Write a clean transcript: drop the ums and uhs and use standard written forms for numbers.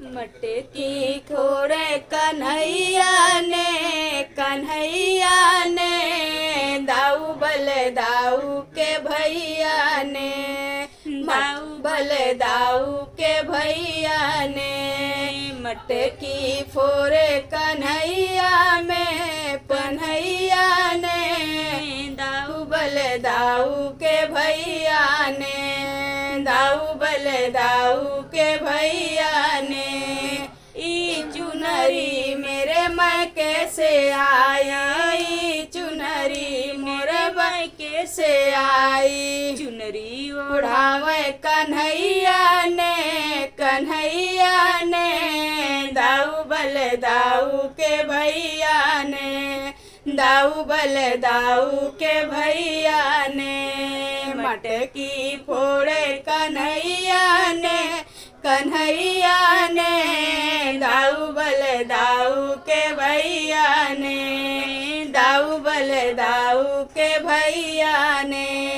मटकी फोड़े कन्हैया ने दाऊ बल दाऊ के भैया ने, दाऊ बल दाऊ के भैया ने। मटकी फोड़े कन्हैया में पन्हैया ने, दाऊ बल दाऊ के भैया ने, दाऊ बल दाऊ के भैया ने। ई चुनरी मेरे मायके से आई, चुनरी मोरे मायके से आई। चुनरी ओढ़ावे कन्हैया ने, दाऊ बल दाऊ के भैया ने, दाऊ बल दाऊ के भैया ने। मटकी फोड़े कन्हैया ने, दाऊ बल दाऊ के भैया ने, दाऊ बल दाऊ के भैया ने।